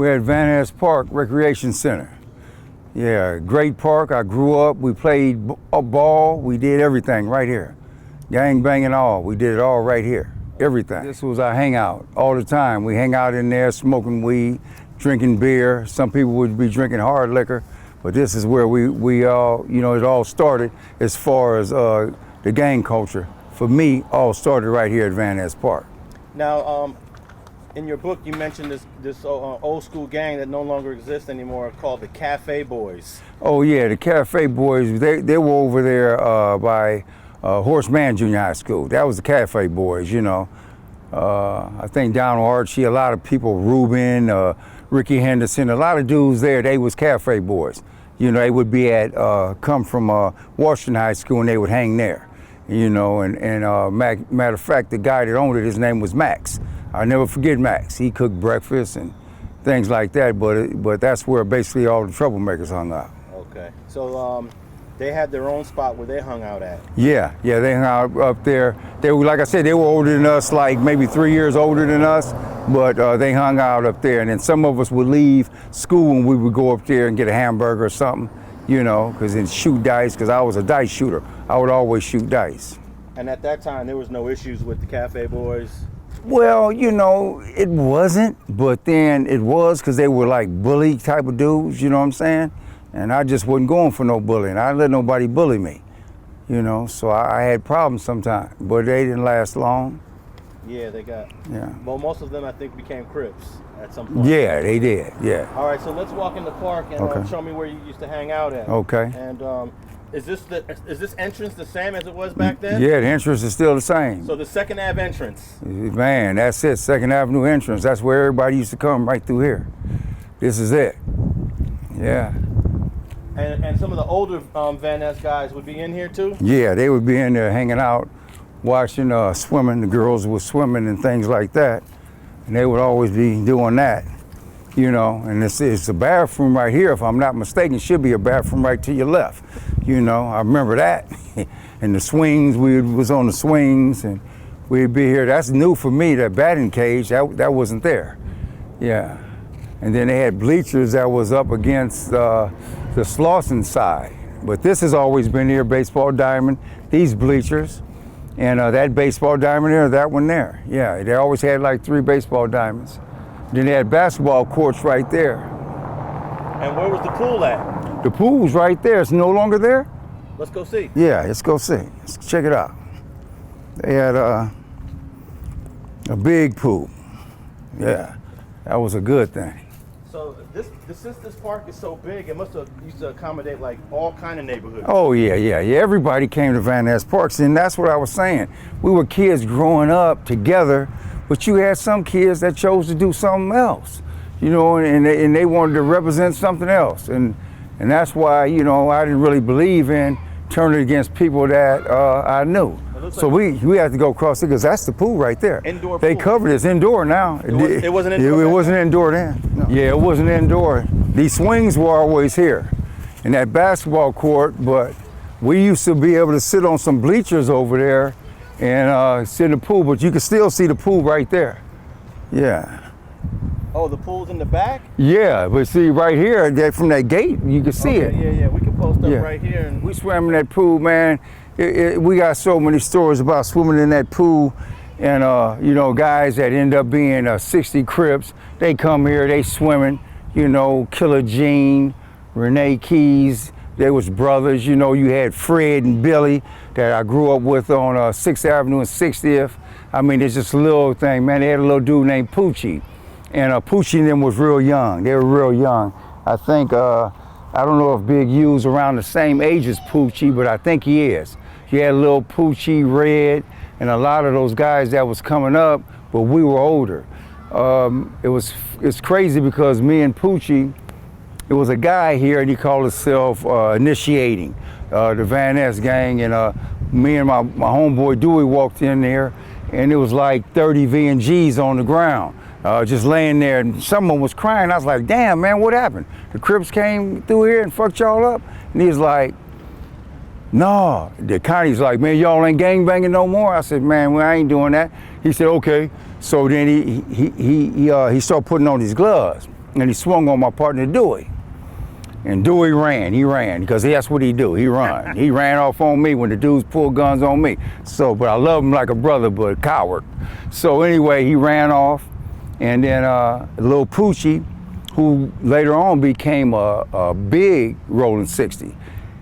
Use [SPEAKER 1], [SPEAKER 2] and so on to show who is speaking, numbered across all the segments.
[SPEAKER 1] We're at Ness Park Recreation Center. Yeah, great park. I grew up. We played ball. We did everything right here. Gang banging all. We did it all right here. Everything. This was our hangout all the time. We hang out in there smoking weed, drinking beer. Some people would be drinking hard liquor, but this is where we all, you know, it all started as far as the gang culture. For me, all started right here at Ness Park.
[SPEAKER 2] Now, in your book, you mentioned this old school gang that no longer exists anymore called the Cafe Boys.
[SPEAKER 1] Oh yeah, the Cafe Boys, they were over there by Horseman Junior High School. That was the Cafe Boys, you know. I think down on Archie, a lot of people, Ruben, Ricky Henderson, a lot of dudes there, they was Cafe Boys. You know, they would be at, come from Washington High School and they would hang there. You know, and matter of fact, the guy that owned it, his name was Max. I'll never forget Max. He cooked breakfast and things like that, but that's where basically all the troublemakers hung out.
[SPEAKER 2] Okay, so they had their own spot where they hung out at.
[SPEAKER 1] Yeah, they hung out up there. They were, like I said, they were older than us, like maybe 3 years older than us, but they hung out up there. And then some of us would leave school and we would go up there and get a hamburger or something, you know, because then shoot dice, because I was a dice shooter. I would always shoot dice.
[SPEAKER 2] And at that time, there was no issues with the Cafe Boys?
[SPEAKER 1] Well, you know, it wasn't, but then it was because they were like bully type of dudes, you know what I'm saying? And I just wasn't going for no bullying. I didn't let nobody bully me, you know, so I had problems sometimes, but they didn't last long.
[SPEAKER 2] Yeah, they got,
[SPEAKER 1] yeah.
[SPEAKER 2] Well, most of them, I think, became Crips at some point.
[SPEAKER 1] Yeah, they did, yeah.
[SPEAKER 2] All right, so let's walk in the park and
[SPEAKER 1] okay.
[SPEAKER 2] Show me where you used to hang out at.
[SPEAKER 1] Okay.
[SPEAKER 2] And is this entrance the same as it was back then?
[SPEAKER 1] Yeah, the entrance is still the same.
[SPEAKER 2] So the 2nd Ave entrance?
[SPEAKER 1] Man, that's it, 2nd Avenue entrance. That's where everybody used to come, right through here. This is it, yeah.
[SPEAKER 2] And some of the older Van Ness guys would be in here too?
[SPEAKER 1] Yeah, they would be in there hanging out, watching swimming. The girls were swimming and things like that. And they would always be doing that, you know. And it's a bathroom right here, if I'm not mistaken. Should be a bathroom right to your left. You know, I remember that. And the swings, we was on the swings and we'd be here. That's new for me, that batting cage, that wasn't there. Yeah. And then they had bleachers that was up against the Slauson side. But this has always been here, baseball diamond, these bleachers, and that baseball diamond there, that one there. Yeah, they always had like 3 baseball diamonds. Then they had basketball courts right there.
[SPEAKER 2] And where was the pool at?
[SPEAKER 1] The pool was right there. It's no longer there?
[SPEAKER 2] Let's go see.
[SPEAKER 1] Yeah, let's go see. Let's check it out. They had a big pool. Yeah, that was a good thing.
[SPEAKER 2] So since this park is so big, it must have used to accommodate like all kind of neighborhoods.
[SPEAKER 1] Oh yeah. Everybody came to Ness Park, and that's what I was saying. We were kids growing up together, but you had some kids that chose to do something else, you know, and they wanted to represent something else, and that's why, you know, I didn't really believe in turning against people that I knew. So we had to go across it because that's the pool right there.
[SPEAKER 2] Indoor
[SPEAKER 1] They
[SPEAKER 2] pool.
[SPEAKER 1] covered it. It's indoor now.
[SPEAKER 2] It wasn't indoor?
[SPEAKER 1] It wasn't indoor then. No. Yeah, it wasn't indoor. These swings were always here in that basketball court, but we used to be able to sit on some bleachers over there and sit in the pool, but you can still see the pool right there. Yeah.
[SPEAKER 2] Oh, the pool's in the back?
[SPEAKER 1] Yeah, but see right here, from that gate, you can see it.
[SPEAKER 2] Yeah, we can post up right here. And
[SPEAKER 1] we swam in that pool, man. We got so many stories about swimming in that pool, and you know, guys that end up being 60 Crips, they come here, they swimming, you know, Killer Gene, Renee Keys, they was brothers, you know, you had Fred and Billy that I grew up with on 6th Avenue and 60th. I mean, it's just a little thing, man. They had a little dude named Poochie, and Poochie and them was real young. They were real young. I think, I don't know if Big U's around the same age as Poochie, but I think he is. You had little Poochie, Red, and a lot of those guys that was coming up, but we were older. It's crazy because me and Poochie, it was a guy here and he called himself Initiating, the Van Ness gang, and me and my homeboy Dewey walked in there and it was like 30 V&Gs on the ground, just laying there, and someone was crying. I was like, damn, man, what happened? The Crips came through here and fucked y'all up? And he was like, no. The Connie's like, man, y'all ain't gangbanging no more? I said, man, well, I ain't doing that. He said, okay. So then he started putting on his gloves. and he swung on my partner Dewey. And Dewey ran, because that's what he do, he run. He ran off on me when the dudes pulled guns on me. So, but I love him like a brother, but a coward. So anyway, he ran off, and then little Poochie, who later on became a big rolling 60.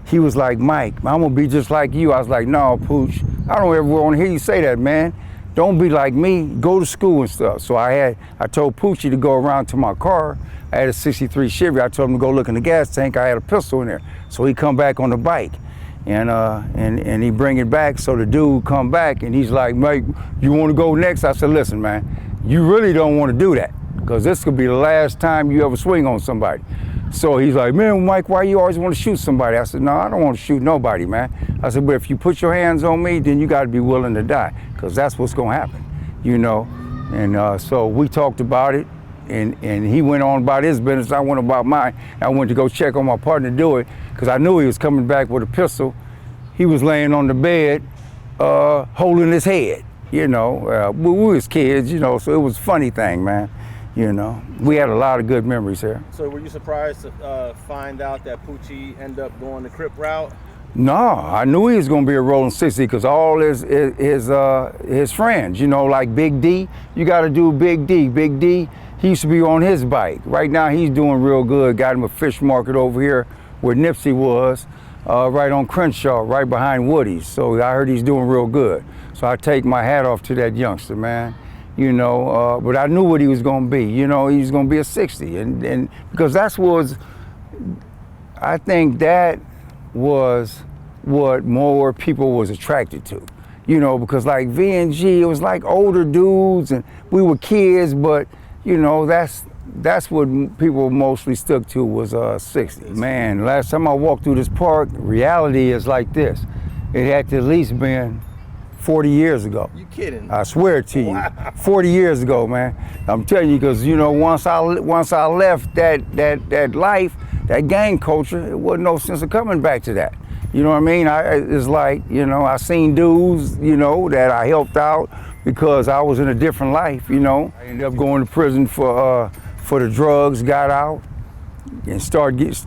[SPEAKER 1] He was like, Mike, I'm gonna be just like you. I was like, no, Pooch, I don't ever want to hear you say that, man. Don't be like me, go to school and stuff. So I told Poochie to go around to my car. I had a 63 Chevy. I told him to go look in the gas tank. I had a pistol in there. So he come back on the bike and he bring it back. So the dude come back and he's like, Mike, you want to go next? I said, listen, man, you really don't want to do that because this could be the last time you ever swing on somebody. So he's like, man, Mike, why you always want to shoot somebody? I said, no, I don't want to shoot nobody, man. I said, but if you put your hands on me, then you got to be willing to die because that's what's going to happen, you know? And so we talked about it, and he went on about his business. I went about mine. I went to go check on my partner Dewey because I knew he was coming back with a pistol. He was laying on the bed, holding his head, you know? We was kids, you know, so it was a funny thing, man. You know, we had a lot of good memories here.
[SPEAKER 2] So were you surprised to find out that Poochie ended up going the Crip route?
[SPEAKER 1] No, I knew he was going to be a rolling 60 because all his friends, you know, like Big D, you got to do Big D. Big D, he used to be on his bike. Right now he's doing real good. Got him a fish market over here where Nipsey was, right on Crenshaw, right behind Woody's. So I heard he's doing real good. So I take my hat off to that youngster, man. You know, but I knew what he was going to be. You know, he was going to be a 60, and because I think that was what more people was attracted to. You know, because like V&G, it was like older dudes, and we were kids, but you know, that's what people mostly stuck to was 60. Man, last time I walked through this park, reality is like this. It had to at least been 40 years ago.
[SPEAKER 2] You kidding?
[SPEAKER 1] I swear to you,
[SPEAKER 2] Wow.
[SPEAKER 1] 40 years ago, man. I'm telling you, because you know, once I left that life, that gang culture, it wasn't no sense of coming back to that. You know what I mean? It's like, you know, I seen dudes, you know, that I helped out because I was in a different life. You know, I ended up going to prison for the drugs, got out, and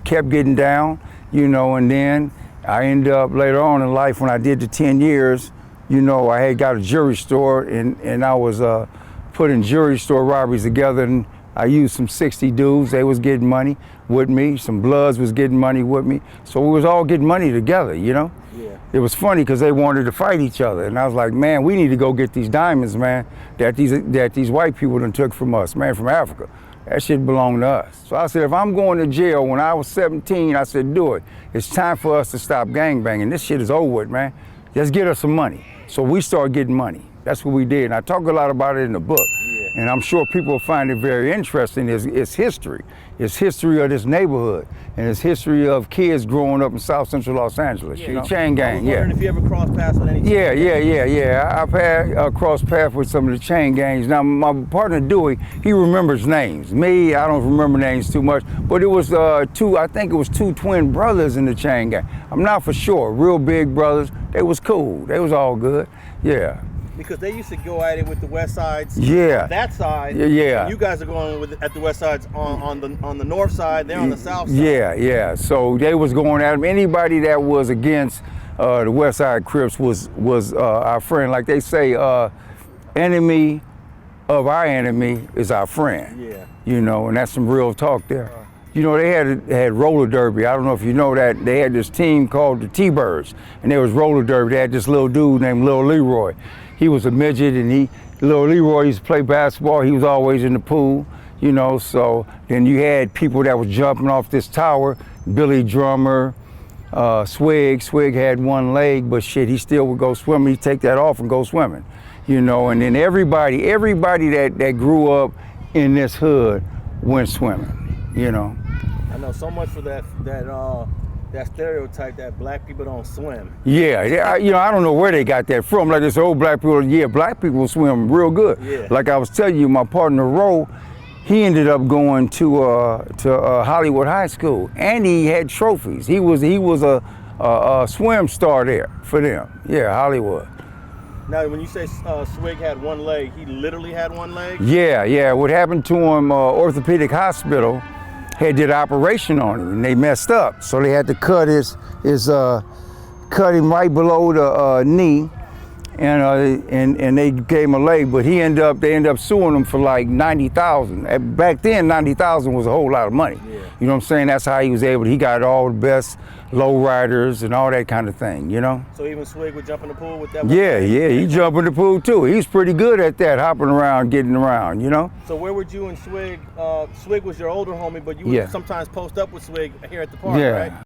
[SPEAKER 1] kept getting down. You know, and then I ended up later on in life when I did the 10 years. You know, I had got a jewelry store and I was putting jewelry store robberies together, and I used some 60 dudes. They was getting money with me. Some Bloods was getting money with me. So we was all getting money together, you know?
[SPEAKER 2] Yeah.
[SPEAKER 1] It was funny because they wanted to fight each other. And I was like, man, we need to go get these diamonds, man, that these white people done took from us, man, from Africa. That shit belonged to us. So I said, if I'm going to jail when I was 17, I said, do it. It's time for us to stop gangbanging. This shit is over with, man. Just get us some money. So we started getting money. That's what we did. And I talk a lot about it in the book.
[SPEAKER 2] Yeah.
[SPEAKER 1] And I'm sure people will find it very interesting. It's history. It's history of this neighborhood. And it's history of kids growing up in South Central Los Angeles.
[SPEAKER 2] Yeah.
[SPEAKER 1] You know? Chain gang,
[SPEAKER 2] I was wondering if you ever crossed paths with any
[SPEAKER 1] Yeah. I've had crossed paths with some of the chain gangs. Now, my partner Dewey, he remembers names. Me, I don't remember names too much. But it was I think it was two twin brothers in the chain gang. I'm not for sure. Real big brothers. They was cool. They was all good. Yeah.
[SPEAKER 2] Because they used to go at it with the West Sides.
[SPEAKER 1] Yeah.
[SPEAKER 2] That side.
[SPEAKER 1] Yeah.
[SPEAKER 2] You guys are going at the West Sides on the north side. They're on the south side.
[SPEAKER 1] Yeah. So they was going at them. Anybody that was against the West Side Crips was our friend. Like they say, enemy of our enemy is our friend.
[SPEAKER 2] Yeah.
[SPEAKER 1] You know, and that's some real talk there. You know, they had roller derby. I don't know if you know that. They had this team called the T-Birds, and there was roller derby. They had this little dude named Lil Leroy. He was a midget, and Lil Leroy used to play basketball. He was always in the pool, you know. So then you had people that was jumping off this tower. Billy Drummer, Swig. Swig had one leg, but shit, he still would go swimming. He'd take that off and go swimming, you know. And then everybody that grew up in this hood went swimming, you know.
[SPEAKER 2] I know so much for that stereotype that black people don't swim.
[SPEAKER 1] Yeah, you know, I don't know where they got that from. Like this old black people, yeah, black people swim real good.
[SPEAKER 2] Yeah.
[SPEAKER 1] Like I was telling you, my partner Ro, he ended up going to Hollywood High School, and he had trophies. He was a swim star there for them. Yeah, Hollywood.
[SPEAKER 2] Now, when you say Swig had one leg, he literally had one leg?
[SPEAKER 1] Yeah. What happened to him, orthopedic hospital had did operation on him and they messed up. So they had to cut cut him right below the knee and they gave him a leg, but they ended up suing him for like $90,000. Back then, $90,000 was a whole lot of money.
[SPEAKER 2] Yeah.
[SPEAKER 1] You know what I'm saying? That's how he was able. He got all the best low riders and all that kind of thing. You know?
[SPEAKER 2] So even Swig would jump in the pool with that?
[SPEAKER 1] Yeah. He jumped in the pool too. He's pretty good at that, hopping around, getting around. You know?
[SPEAKER 2] So where would you and Swig? Swig was your older homie, but you would sometimes post up with Swig here at the park, right?